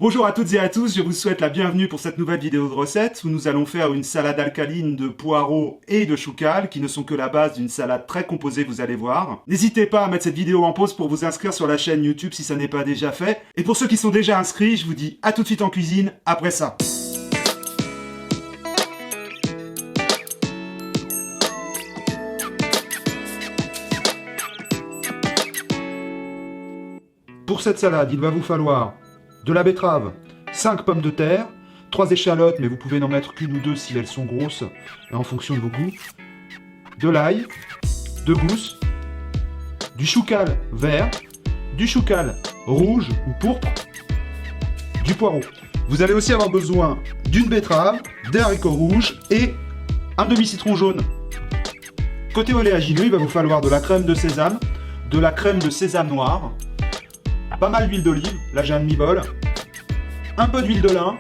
Bonjour à toutes et à tous, je vous souhaite la bienvenue pour cette nouvelle vidéo de recette où nous allons faire une salade alcaline de poireaux et de choucale qui ne sont que la base d'une salade très composée, vous allez voir. N'hésitez pas à mettre cette vidéo en pause pour vous inscrire sur la chaîne YouTube si ça n'est pas déjà fait. Et pour ceux qui sont déjà inscrits, je vous dis à tout de suite en cuisine après ça. Pour cette salade, il va vous falloir de la betterave, 5 pommes de terre, 3 échalotes, mais vous pouvez n'en mettre qu'une ou deux si elles sont grosses, en fonction de vos goûts, de l'ail, 2 gousses, du choucal vert, du choucal rouge ou pourpre, du poireau. Vous allez aussi avoir besoin d'une betterave, des haricots rouges et un demi-citron jaune. Côté oléagineux, il va vous falloir de la crème de sésame, de la crème de sésame noire, pas mal d'huile d'olive, là j'ai un demi-bol, un peu d'huile de lin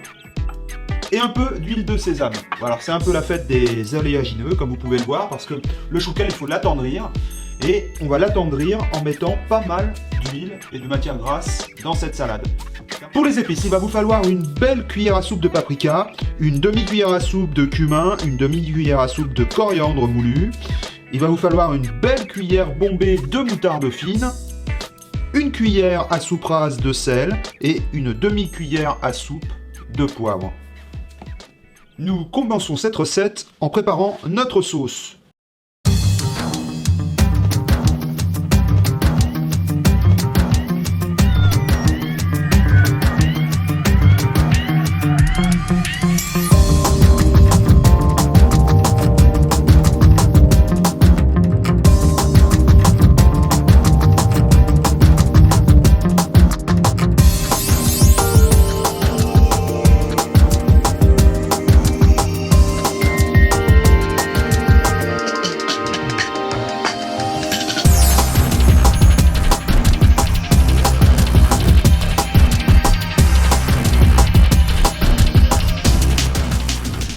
et un peu d'huile de sésame. Alors c'est un peu la fête des oléagineux comme vous pouvez le voir parce que le choucal il faut l'attendrir et on va l'attendrir en mettant pas mal d'huile et de matière grasse dans cette salade. Pour les épices, il va vous falloir une belle cuillère à soupe de paprika, une demi-cuillère à soupe de cumin, une demi-cuillère à soupe de coriandre moulu. Il va vous falloir une belle cuillère bombée de moutarde fine, une cuillère à soupe rase de sel et une demi-cuillère à soupe de poivre. Nous commençons cette recette en préparant notre sauce.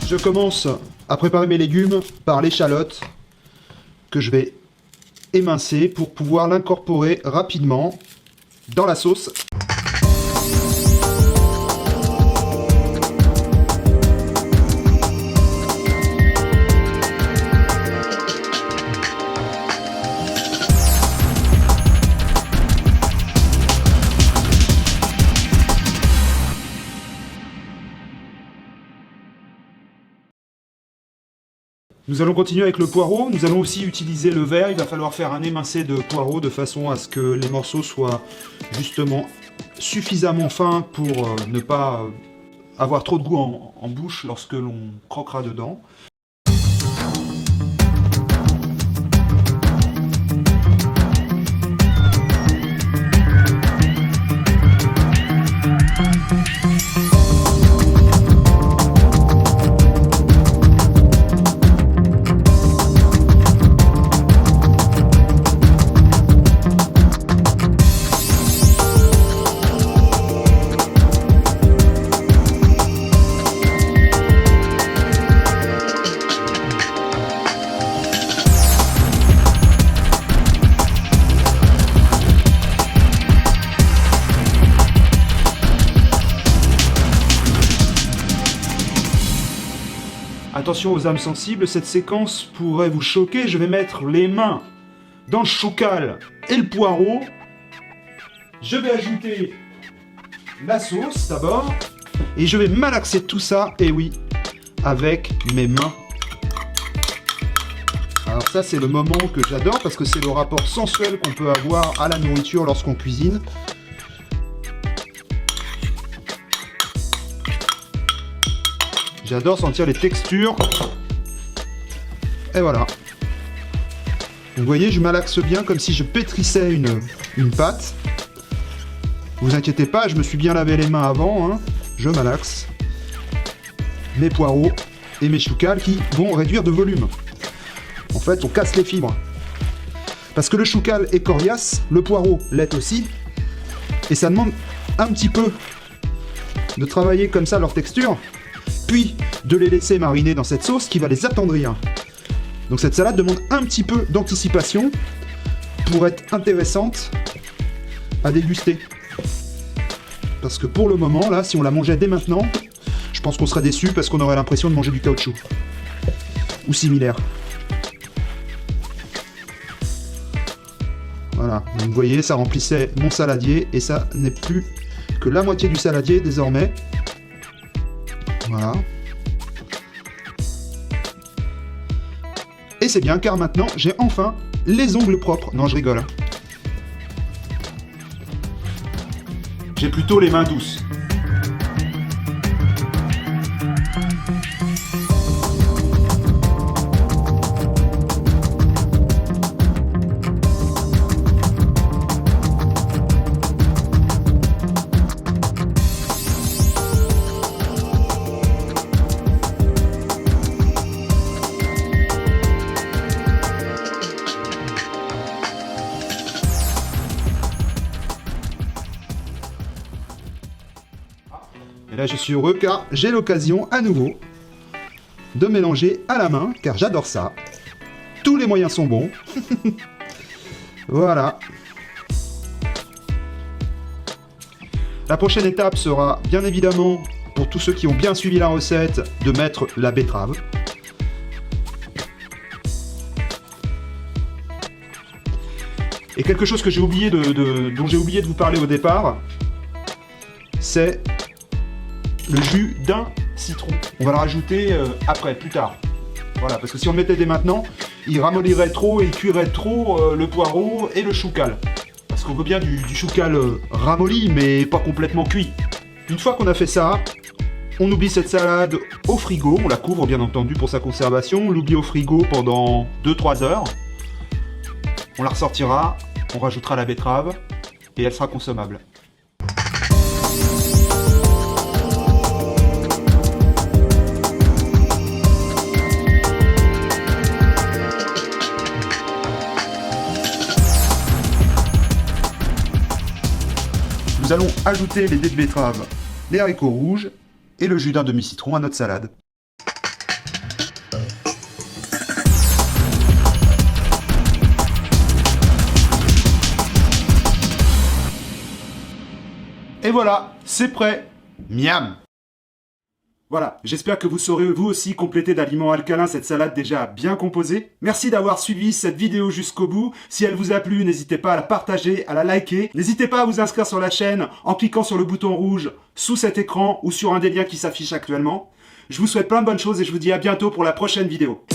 Je commence à préparer mes légumes par l'échalote que je vais émincer pour pouvoir l'incorporer rapidement dans la sauce. Nous allons continuer avec le poireau, nous allons aussi utiliser le verre, il va falloir faire un émincé de poireau de façon à ce que les morceaux soient justement suffisamment fins pour ne pas avoir trop de goût en bouche lorsque l'on croquera dedans. Attention aux âmes sensibles, cette séquence pourrait vous choquer. Je vais mettre les mains dans le choucal et le poireau. Je vais ajouter la sauce d'abord. Et je vais malaxer tout ça, et oui, avec mes mains. Alors ça, c'est le moment que j'adore parce que c'est le rapport sensuel qu'on peut avoir à la nourriture lorsqu'on cuisine. J'adore sentir les textures. Et voilà. Vous voyez, je malaxe bien comme si je pétrissais une pâte. Vous inquiétez pas, je me suis bien lavé les mains avant. Hein. Je malaxe mes poireaux et mes choucales qui vont réduire de volume. En fait, on casse les fibres. Parce que le choucal est coriace, le poireau l'est aussi. Et ça demande un petit peu de travailler comme ça leur texture. Puis de les laisser mariner dans cette sauce qui va les attendrir. Donc cette salade demande un petit peu d'anticipation pour être intéressante à déguster. parce que pour le moment, là, si on la mangeait dès maintenant, je pense qu'on serait déçu parce qu'on aurait l'impression de manger du caoutchouc. Ou similaire. Voilà, donc vous voyez, ça remplissait mon saladier, et ça n'est plus que la moitié du saladier désormais. Voilà. Et c'est bien, car maintenant, j'ai enfin les ongles propres. Non, je rigole. Hein. J'ai plutôt les mains douces. Et là, je suis heureux car j'ai l'occasion à nouveau de mélanger à la main, car j'adore ça. Tous les moyens sont bons. Voilà. La prochaine étape sera bien évidemment, pour tous ceux qui ont bien suivi la recette, de mettre la betterave. Et quelque chose que j'ai oublié dont j'ai oublié de vous parler au départ, c'est le jus d'un citron. On va le rajouter après, plus tard. Voilà, parce que si on le mettait dès maintenant, il ramollirait trop et il cuirait trop le poireau et le choucal. Parce qu'on veut bien du choucal ramolli, mais pas complètement cuit. Une fois qu'on a fait ça, on oublie cette salade au frigo. On la couvre bien entendu pour sa conservation. On l'oublie au frigo pendant 2-3 heures. On la ressortira, on rajoutera la betterave et elle sera consommable. Nous allons ajouter les dés de betterave, les haricots rouges et le jus d'un demi-citron à notre salade. Et voilà, c'est prêt. Miam! Voilà, j'espère que vous saurez vous aussi compléter d'aliments alcalins cette salade déjà bien composée. Merci d'avoir suivi cette vidéo jusqu'au bout. Si elle vous a plu, n'hésitez pas à la partager, à la liker. N'hésitez pas à vous inscrire sur la chaîne en cliquant sur le bouton rouge sous cet écran ou sur un des liens qui s'affiche actuellement. Je vous souhaite plein de bonnes choses et je vous dis à bientôt pour la prochaine vidéo.